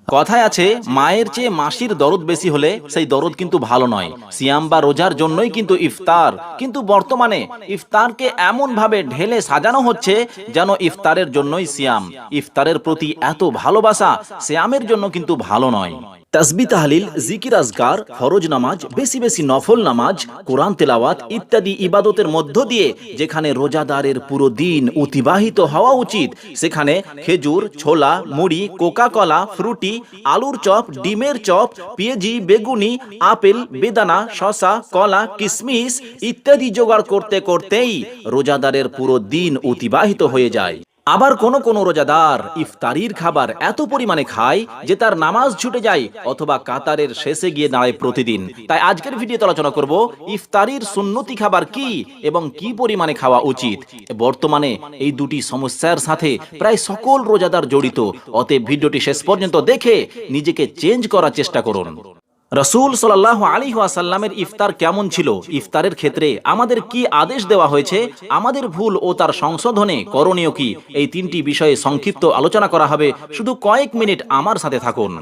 কথায় আছে, মায়ের চেয়ে মাসির দরদ বেশি হলে সেই দরদ কিন্তু ভালো নয়। সিয়াম বা রোজার জন্যই কিন্তু ইফতার, কিন্তু বর্তমানে ইফতারকে এমন ভাবে ঢেলে সাজানো হচ্ছে যেন ইফতারের জন্যই সিয়াম। ইফতারের প্রতি এত ভালোবাসা সিয়ামের জন্য কিন্তু ভালো নয়। তাসবিহ তাহলিল, জিকির আজকার, ফরজ নামাজ, বেশি বেশি নফল নামাজ, কোরআন তেলাওয়াত ইত্যাদি ইবাদতের মধ্য দিয়ে যেখানে রোজাদারের পুরো দিন অতিবাহিত হওয়া উচিত, সেখানে খেজুর, ছোলা, মুড়ি, কোকা কোলা, ফ্রুটি, আলুর চপ, ডিমের চপ, পেঁয়াজি, বেগুনি, আপেল, বেদানা, শসা, কলা, কিশমিশ ইত্যাদি জোগাড় করতে করতেই রোজাদারের পুরো দিন অতিবাহিত হয়ে যায়। আবার কোন কোন রোজাদার ইফতারির খাবার এত পরিমাণে খায় যে তার নামাজ ছুটে যায় অথবা কাতারের শেষে গিয়ে দাঁড়ায় প্রতিদিন। তাই আজকের ভিডিওতে আলোচনা করব ইফতারির সুন্নতি খাবার কি এবং কি পরিমাণে খাওয়া উচিত। বর্তমানে এই দুটি সমস্যার সাথে প্রায় সকল রোজাদার জড়িত। অতএব ভিডিওটি শেষ পর্যন্ত দেখে নিজেকে চেঞ্জ করার চেষ্টা করুন। রাসূল সাল্লাল্লাহু আলাইহি ওয়াসাল্লামের ইফতার কেমন ছিল, ইফতারের ক্ষেত্রে আমাদের কি আদেশ দেওয়া হয়েছে, আমাদের ভুল ও তার সংশোধনে করণীয় কি, এই তিনটি বিষয়ে সংক্ষিপ্ত আলোচনা করা হবে। শুধু কয়েক মিনিট আমার সাথে থাকুন।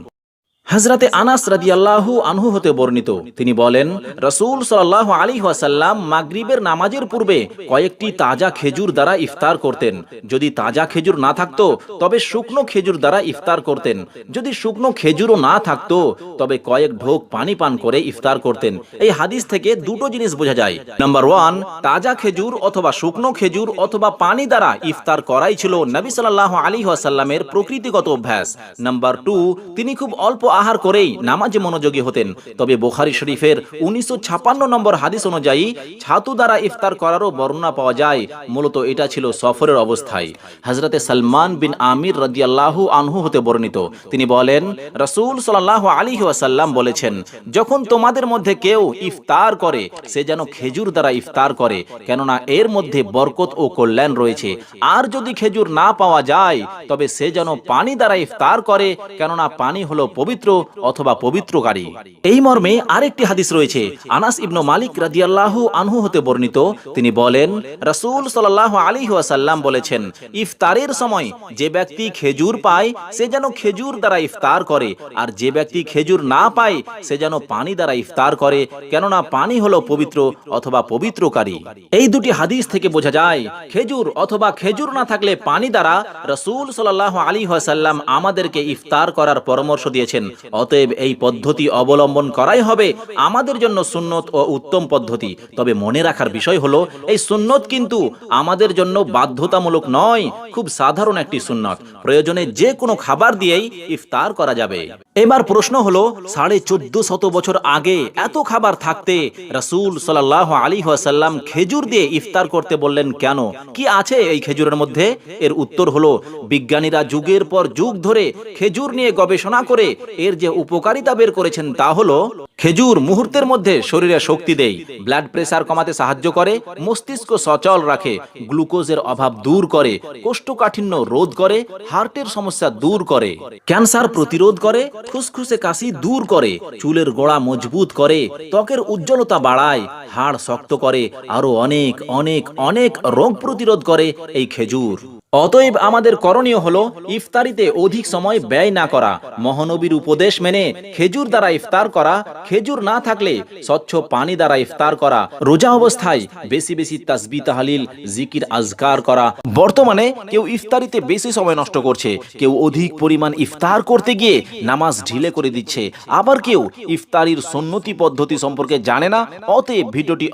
হযরতে আনাস রাদিয়াল্লাহু আনহু হতে বর্ণিত, তিনি বলেন, রাসূল সাল্লাল্লাহু আলাইহি ওয়াসাল্লাম মাগরিবের নামাজের পূর্বে কয়েকটি তাজা খেজুর দ্বারা ইফতার করতেন। যদি তাজা খেজুর না থাকতো তবে শুকনো খেজুর দ্বারা ইফতার করতেন। যদি শুকনো খেজুরও না থাকতো তবে কয়েক ঢোক পানি পান করে ইফতার করতেন। এই হাদিস থেকে দুটো জিনিস বোঝা যায়। নাম্বার 1, তাজা খেজুর অথবা শুকনো খেজুর অথবা পানি দ্বারা ইফতার করাই ছিল নবী সাল্লাল্লাহু আলাইহি ওয়াসাল্লামের প্রকৃতিগত অভ্যাস। নাম্বার 2, তিনি খুব অল্প আহার করেই নামাজে মনোযোগী হতেন। তবে বুখারী শরীফের 1956 নম্বর হাদিস অনুযায়ী ছাতু দ্বারা ইফতার করারও বর্ণনা পাওয়া যায়। মূলত এটা ছিল সফরের অবস্থায়। হযরতে সালমান বিন আমির রাদিয়াল্লাহু আনহু হতে বর্ণিত, তিনি বলেন, রাসূল সাল্লাল্লাহু আলাইহি ওয়াসাল্লাম বলেছেন, যখন তোমাদের মধ্যে কেউ ইফতার করে সে যেন খেজুর দ্বারা ইফতার করে, কেননা এর মধ্যে বরকত ও কল্যাণ রয়েছে। আর যদি খেজুর না পাওয়া যায় তবে সে যেন পানি দ্বারা ইফতার করে, কেননা পানি হলো পবিত্র অথবা পবিত্রকারী। এই মর্মে আরেকটি হাদিস রয়েছে। আনাস ইবনে মালিক রাদিয়াল্লাহু আনহু হতে বর্ণিত, তিনি বলেন, রাসূল সাল্লাল্লাহু আলাইহি ওয়াসাল্লাম বলেছেন, ইফতারের সময় যে ব্যক্তি খেজুর পায় সে যেন খেজুর দ্বারা ইফতার করে, আর যে ব্যক্তি খেজুর না পায় সে যেন পানি দ্বারা ইফতার করে, কেননা পানি হলো পবিত্র অথবা পবিত্রকারী। এই দুটি হাদিস থেকে বোঝা যায় খেজুর অথবা খেজুর না থাকলে পানি দ্বারা রাসূল সাল্লাল্লাহু আলাইহি ওয়াসাল্লাম আমাদেরকে ইফতার করার পরামর্শ দিয়েছেন। অতএব এই পদ্ধতি অবলম্বন করাই হবে আমাদের জন্য সুন্নত ও উত্তম পদ্ধতি। তবে মনে রাখার বিষয় হলো, এই সুন্নত কিন্তু আমাদের জন্য বাধ্যতামূলক নয়, খুব সাধারণ একটি সুন্নত। প্রয়োজনে যে কোনো খাবার দিয়েই ইফতার করা যাবে। এবার প্রশ্ন হলো, 1450 বছর আগে এত খাবার থাকতে রাসূল সাল্লাল্লাহু আলাইহি ওয়াসাল্লাম খেজুর দিয়ে ইফতার করতে বললেন কেন? কি আছে এই খেজুরের মধ্যে? এর উত্তর হলো, বিজ্ঞানীরা যুগের পর যুগ ধরে খেজুর নিয়ে গবেষণা করে এর যে উপকারিতা বের করেছেন তা হলো, খেজুর মুহূর্তের মধ্যে শরীরে শক্তি দেয়, ব্লাড প্রেসার কমাতে সাহায্য করে, মস্তিষ্ক সচল রাখে, গ্লুকোজের অভাব দূর করে, কোষ্ঠকাঠিন্য রোধ করে, হার্টের সমস্যা দূর করে, ক্যান্সার প্রতিরোধ করে, ফুসফুসে কাশি দূর করে, চুলের গোড়া মজবুত করে, ত্বকের উজ্জ্বলতা বাড়ায়, হাড় শক্ত করে, আরো অনেক অনেক অনেক রোগ প্রতিরোধ করে এই খেজুর। অতএব আমাদের করণীয় হলো ইফতারিতে অধিক সময় ব্যয় না করা, মহানবীর উপদেশ মেনে খেজুর দ্বারা ইফতার করা, খেজুর না থাকলে স্বচ্ছ পানি দ্বারা ইফতার করা, রোজা অবস্থায় বেশি বেশি তাসবিহ তাহলিল, জিকির আজকার করা। বর্তমানে কেউ ইফতারিতে বেশি সময় নষ্ট করছে, কেউ অধিক পরিমাণ ইফতার করতে গিয়ে নামাজ ঢিলে করে দিচ্ছে, আবার কেউ ইফতারির সুন্নতি পদ্ধতি সম্পর্কে জানে না। অতএব ভিডিওটি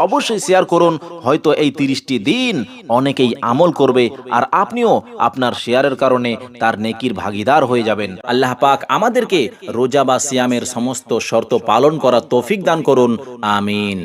অবশ্যই শেয়ার করুন, হয়তো এই 30টি দিন অনেকেই আমল করবে আর আপনিও আপনার শেয়ারের কারণে তার নেকির ভাগীদার হয়ে যাবেন। আল্লাহ পাক আমাদেরকে রোজা বা সিয়ামের সমস্ত শর্ত পালন করার তৌফিক দান করুন। আমিন।